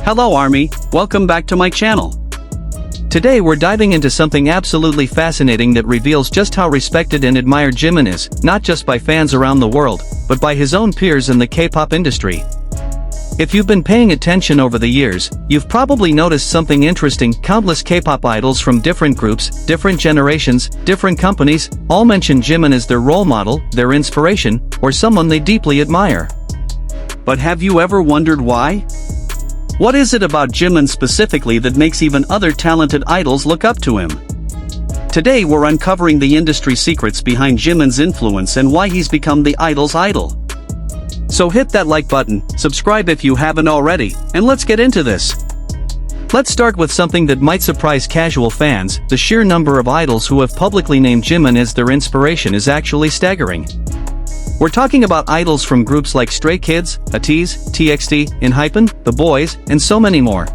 Hello Army, welcome back to my channel. Today we're diving into something absolutely fascinating that reveals just how respected and admired Jimin is, not just by fans around the world, but by his own peers in the K-pop industry. If you've been paying attention over the years, you've probably noticed something interesting. Countless K-pop idols from different groups, different generations, different companies, all mention Jimin as their role model, their inspiration, or someone they deeply admire. But have you ever wondered why? What is it about Jimin specifically that makes even other talented idols look up to him? Today we're uncovering the industry secrets behind Jimin's influence and why he's become the idol's idol. So hit that like button, subscribe if you haven't already, and let's get into this. Let's start with something that might surprise casual fans. The sheer number of idols who have publicly named Jimin as their inspiration is actually staggering. We're talking about idols from groups like Stray Kids, ATEEZ, TXT, ENHYPEN, The Boys, and so many more.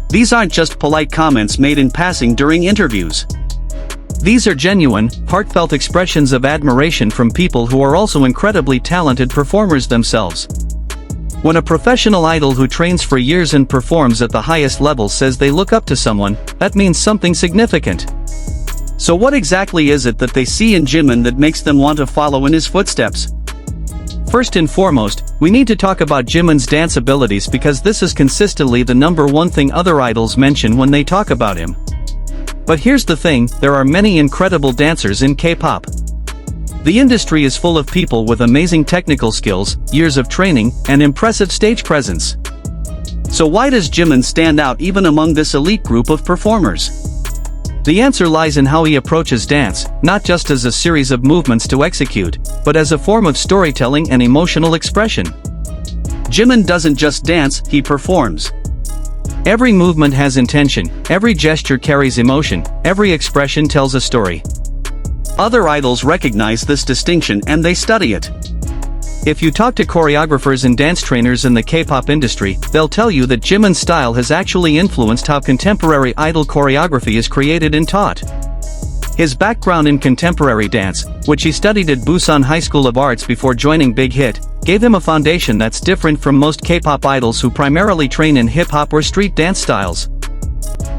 These aren't just polite comments made in passing during interviews. These are genuine, heartfelt expressions of admiration from people who are also incredibly talented performers themselves. When a professional idol who trains for years and performs at the highest level says they look up to someone, that means something significant. So what exactly is it that they see in Jimin that makes them want to follow in his footsteps? First and foremost, we need to talk about Jimin's dance abilities because this is consistently the number one thing other idols mention when they talk about him. But here's the thing, there are many incredible dancers in K-pop. The industry is full of people with amazing technical skills, years of training, and impressive stage presence. So why does Jimin stand out even among this elite group of performers? The answer lies in how he approaches dance, not just as a series of movements to execute, but as a form of storytelling and emotional expression. Jimin doesn't just dance, he performs. Every movement has intention, every gesture carries emotion, every expression tells a story. Other idols recognize this distinction and they study it. If you talk to choreographers and dance trainers in the K-pop industry, they'll tell you that Jimin's style has actually influenced how contemporary idol choreography is created and taught. His background in contemporary dance, which he studied at Busan High School of Arts before joining Big Hit, gave him a foundation that's different from most K-pop idols who primarily train in hip-hop or street dance styles.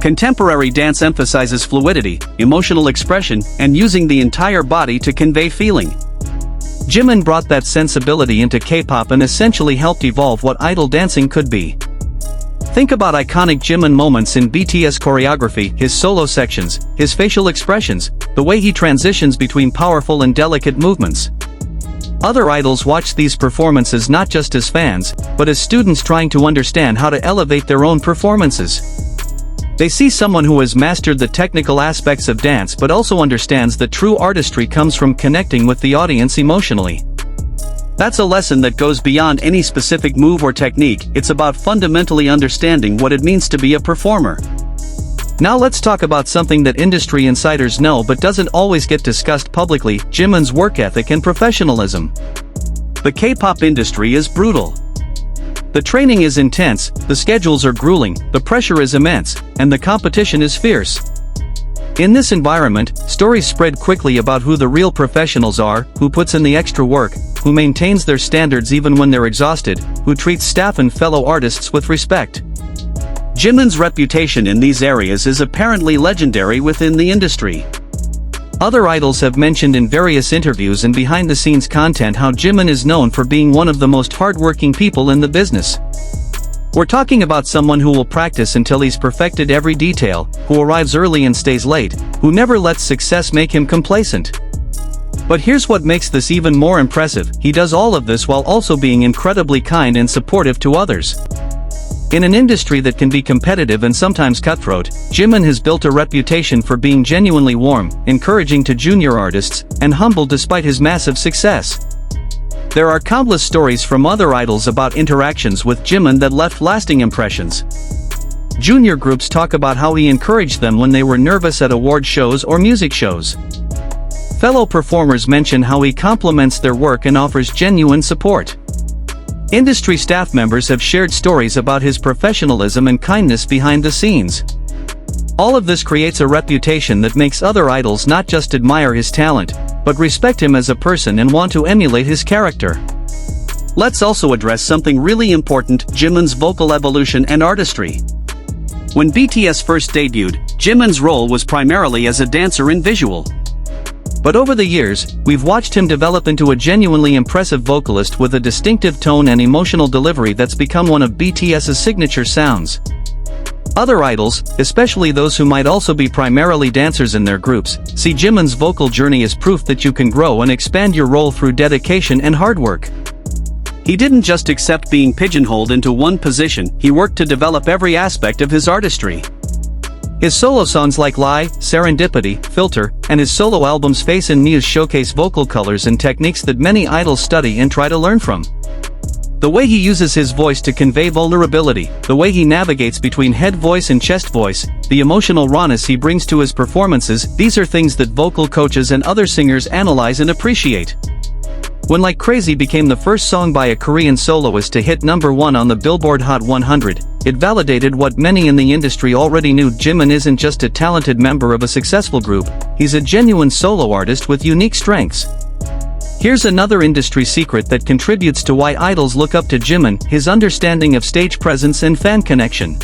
Contemporary dance emphasizes fluidity, emotional expression, and using the entire body to convey feeling. Jimin brought that sensibility into K-pop and essentially helped evolve what idol dancing could be. Think about iconic Jimin moments in BTS choreography, his solo sections, his facial expressions, the way he transitions between powerful and delicate movements. Other idols watch these performances not just as fans, but as students trying to understand how to elevate their own performances. They see someone who has mastered the technical aspects of dance but also understands that true artistry comes from connecting with the audience emotionally. That's a lesson that goes beyond any specific move or technique, it's about fundamentally understanding what it means to be a performer. Now let's talk about something that industry insiders know but doesn't always get discussed publicly, Jimin's work ethic and professionalism. The K-pop industry is brutal. The training is intense, the schedules are grueling, the pressure is immense, and the competition is fierce. In this environment, stories spread quickly about who the real professionals are, who puts in the extra work, who maintains their standards even when they're exhausted, who treats staff and fellow artists with respect. Jimin's reputation in these areas is apparently legendary within the industry. Other idols have mentioned in various interviews and behind-the-scenes content how Jimin is known for being one of the most hard-working people in the business. We're talking about someone who will practice until he's perfected every detail, who arrives early and stays late, who never lets success make him complacent. But here's what makes this even more impressive, he does all of this while also being incredibly kind and supportive to others. In an industry that can be competitive and sometimes cutthroat, Jimin has built a reputation for being genuinely warm, encouraging to junior artists, and humble despite his massive success. There are countless stories from other idols about interactions with Jimin that left lasting impressions. Junior groups talk about how he encouraged them when they were nervous at award shows or music shows. Fellow performers mention how he compliments their work and offers genuine support. Industry staff members have shared stories about his professionalism and kindness behind the scenes. All of this creates a reputation that makes other idols not just admire his talent, but respect him as a person and want to emulate his character. Let's also address something really important: Jimin's vocal evolution and artistry. When BTS first debuted, Jimin's role was primarily as a dancer and visual. But over the years, we've watched him develop into a genuinely impressive vocalist with a distinctive tone and emotional delivery that's become one of BTS's signature sounds. Other idols, especially those who might also be primarily dancers in their groups, see Jimin's vocal journey as proof that you can grow and expand your role through dedication and hard work. He didn't just accept being pigeonholed into one position, he worked to develop every aspect of his artistry. His solo songs like Lie, Serendipity, Filter, and his solo albums Face and Muse showcase vocal colors and techniques that many idols study and try to learn from. The way he uses his voice to convey vulnerability, the way he navigates between head voice and chest voice, the emotional rawness he brings to his performances, these are things that vocal coaches and other singers analyze and appreciate. When Like Crazy became the first song by a Korean soloist to hit #1 on the Billboard Hot 100, it validated what many in the industry already knew: Jimin isn't just a talented member of a successful group, he's a genuine solo artist with unique strengths. Here's another industry secret that contributes to why idols look up to Jimin: his understanding of stage presence and fan connection.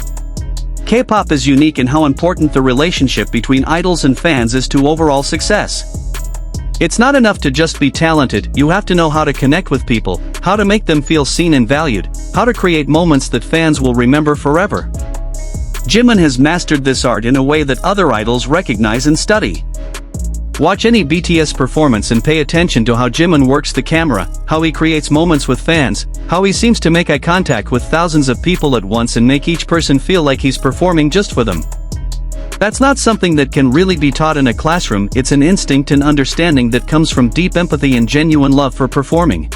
K-pop is unique in how important the relationship between idols and fans is to overall success. It's not enough to just be talented, you have to know how to connect with people, how to make them feel seen and valued, how to create moments that fans will remember forever. Jimin has mastered this art in a way that other idols recognize and study. Watch any BTS performance and pay attention to how Jimin works the camera, how he creates moments with fans, how he seems to make eye contact with thousands of people at once and make each person feel like he's performing just for them. That's not something that can really be taught in a classroom, it's an instinct and understanding that comes from deep empathy and genuine love for performing.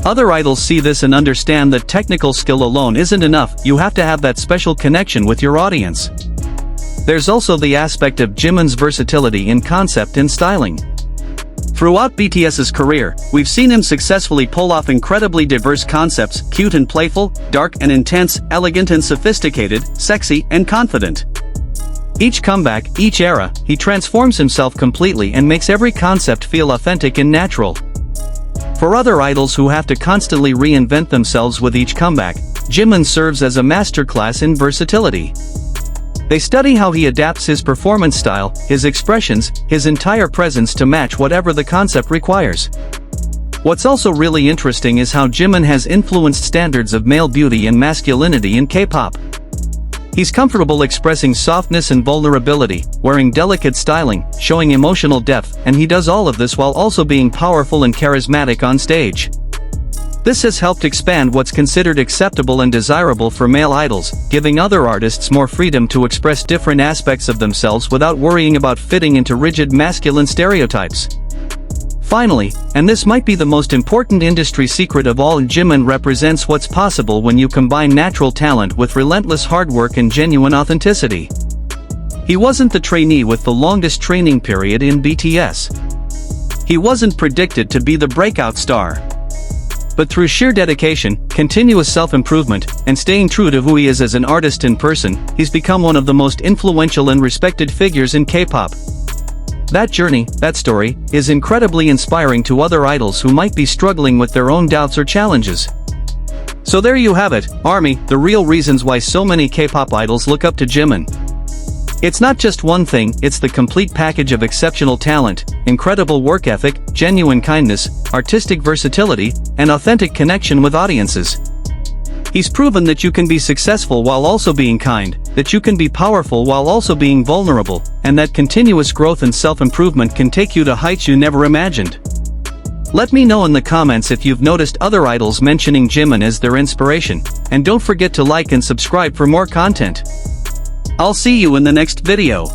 Other idols see this and understand that technical skill alone isn't enough, you have to have that special connection with your audience. There's also the aspect of Jimin's versatility in concept and styling. Throughout BTS's career, we've seen him successfully pull off incredibly diverse concepts: cute and playful, dark and intense, elegant and sophisticated, sexy and confident. Each comeback, each era, he transforms himself completely and makes every concept feel authentic and natural. For other idols who have to constantly reinvent themselves with each comeback, Jimin serves as a masterclass in versatility. They study how he adapts his performance style, his expressions, his entire presence to match whatever the concept requires. What's also really interesting is how Jimin has influenced standards of male beauty and masculinity in K-pop. He's comfortable expressing softness and vulnerability, wearing delicate styling, showing emotional depth, and he does all of this while also being powerful and charismatic on stage. This has helped expand what's considered acceptable and desirable for male idols, giving other artists more freedom to express different aspects of themselves without worrying about fitting into rigid masculine stereotypes. Finally, and this might be the most important industry secret of all, Jimin represents what's possible when you combine natural talent with relentless hard work and genuine authenticity. He wasn't the trainee with the longest training period in BTS. He wasn't predicted to be the breakout star. But through sheer dedication, continuous self-improvement, and staying true to who he is as an artist in person, he's become one of the most influential and respected figures in K-pop. That journey, that story, is incredibly inspiring to other idols who might be struggling with their own doubts or challenges. So there you have it, ARMY, the real reasons why so many K-pop idols look up to Jimin. It's not just one thing, it's the complete package of exceptional talent, incredible work ethic, genuine kindness, artistic versatility, and authentic connection with audiences. He's proven that you can be successful while also being kind, that you can be powerful while also being vulnerable, and that continuous growth and self-improvement can take you to heights you never imagined. Let me know in the comments if you've noticed other idols mentioning Jimin as their inspiration, and don't forget to like and subscribe for more content. I'll see you in the next video.